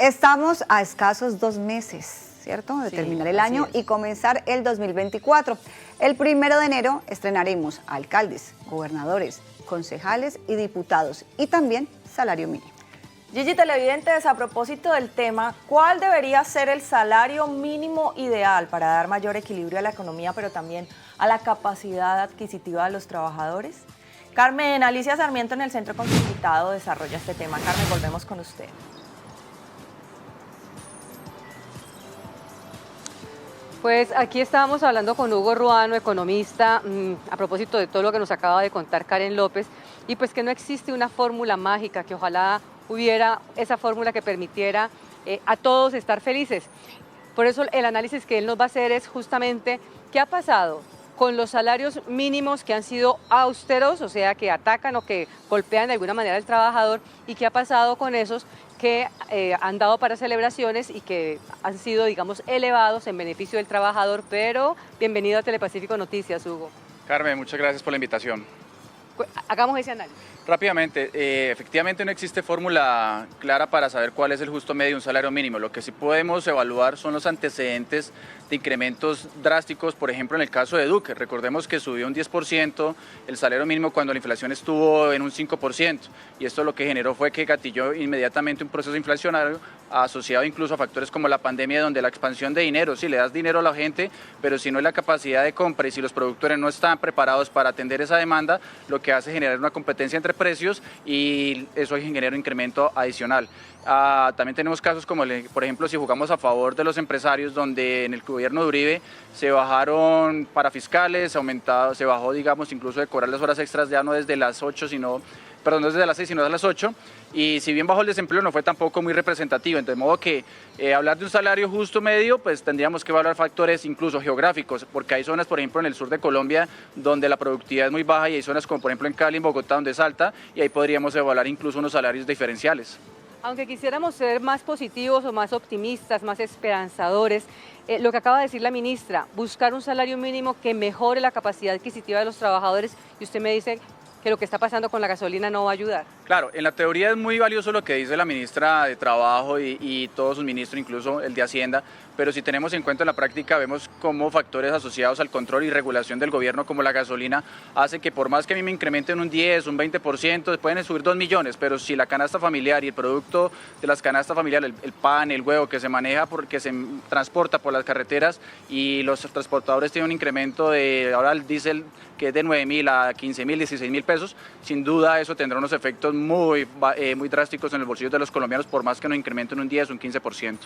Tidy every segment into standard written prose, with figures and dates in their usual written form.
Estamos a escasos 2 meses, ¿cierto?, de terminar el año y comenzar el 2024. El 1 de enero estrenaremos alcaldes, gobernadores, concejales y diputados, y también salario mínimo. Gigi, televidentes, a propósito del tema, ¿cuál debería ser el salario mínimo ideal para dar mayor equilibrio a la economía, pero también a la capacidad adquisitiva de los trabajadores? Carmen Alicia Sarmiento, en el Centro con su invitado, desarrolla este tema. Carmen, volvemos con usted. Pues aquí estábamos hablando con Hugo Ruano, economista, a propósito de todo lo que nos acaba de contar Karen López, y pues que no existe una fórmula mágica, que ojalá hubiera esa fórmula que permitiera a todos estar felices. Por eso el análisis que él nos va a hacer es justamente qué ha pasado con los salarios mínimos que han sido austeros, o sea, que atacan o que golpean de alguna manera al trabajador, y qué ha pasado con esos que han dado para celebraciones y que han sido, digamos, elevados en beneficio del trabajador. Pero bienvenido a Telepacífico Noticias, Hugo. Carmen, muchas gracias por la invitación. Hagamos ese análisis. Rápidamente, efectivamente no existe fórmula clara para saber cuál es el justo medio de un salario mínimo. Lo que sí podemos evaluar son los antecedentes de incrementos drásticos, por ejemplo en el caso de Duque. Recordemos que subió un 10% el salario mínimo cuando la inflación estuvo en un 5%, y esto lo que generó fue que gatilló inmediatamente un proceso inflacionario asociado incluso a factores como la pandemia, donde la expansión de dinero, sí, le das dinero a la gente, pero si no hay la capacidad de compra y si los productores no están preparados para atender esa demanda, lo que hace es generar una competencia entre precios, y eso genera un incremento adicional. También tenemos casos como, por ejemplo, si jugamos a favor de los empresarios, donde en el gobierno de Uribe se bajaron parafiscales, se bajó, digamos, incluso de cobrar las horas extras ya no desde las 8, no desde las 6, sino desde las 8, y si bien bajó el desempleo no fue tampoco muy representativo, de modo que hablar de un salario justo medio, pues tendríamos que evaluar factores incluso geográficos, porque hay zonas, por ejemplo, en el sur de Colombia, donde la productividad es muy baja, y hay zonas como, por ejemplo, en Cali, en Bogotá, donde es alta, y ahí podríamos evaluar incluso unos salarios diferenciales. Aunque quisiéramos ser más positivos o más optimistas, más esperanzadores, lo que acaba de decir la ministra, buscar un salario mínimo que mejore la capacidad adquisitiva de los trabajadores, y usted me dice que lo que está pasando con la gasolina no va a ayudar. Claro, en la teoría es muy valioso lo que dice la ministra de Trabajo y todos sus ministros, incluso el de Hacienda, pero si tenemos en cuenta en la práctica, vemos cómo factores asociados al control y regulación del gobierno, como la gasolina, hace que por más que a mí me incrementen un 10, un 20%, pueden subir 2 millones, pero si la canasta familiar y el producto de las canastas familiares, el pan, el huevo que se maneja, porque se transporta por las carreteras, y los transportadores tienen un incremento de, ahora el diésel, que es de 9.000 a 15.000, 16.000 pesos, sin duda eso tendrá unos efectos muy drásticos en los bolsillos de los colombianos, por más que nos incrementen un 10, un 15%.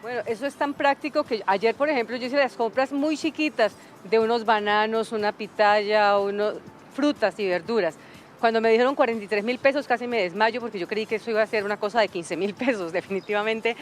Bueno, eso es tan práctico que ayer, por ejemplo, yo hice las compras muy chiquitas de unos bananos, una pitaya, frutas y verduras. Cuando me dijeron 43.000 pesos casi me desmayo, porque yo creí que eso iba a ser una cosa de 15.000 pesos, definitivamente.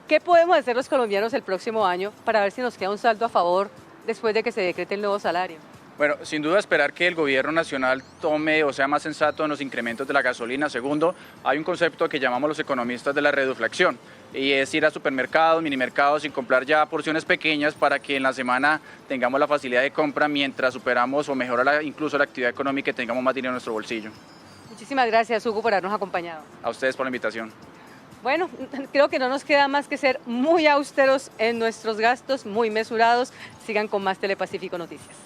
¿Qué podemos hacer los colombianos el próximo año para ver si nos queda un saldo a favor después de que se decrete el nuevo salario? Bueno, sin duda esperar que el gobierno nacional tome o sea más sensato en los incrementos de la gasolina. Segundo, hay un concepto que llamamos los economistas de la reduflación, y es ir a supermercados, minimercados y comprar ya porciones pequeñas para que en la semana tengamos la facilidad de compra mientras superamos o mejora incluso la actividad económica y tengamos más dinero en nuestro bolsillo. Muchísimas gracias, Hugo, por habernos acompañado. A ustedes por la invitación. Bueno, creo que no nos queda más que ser muy austeros en nuestros gastos, muy mesurados. Sigan con más Telepacífico Noticias.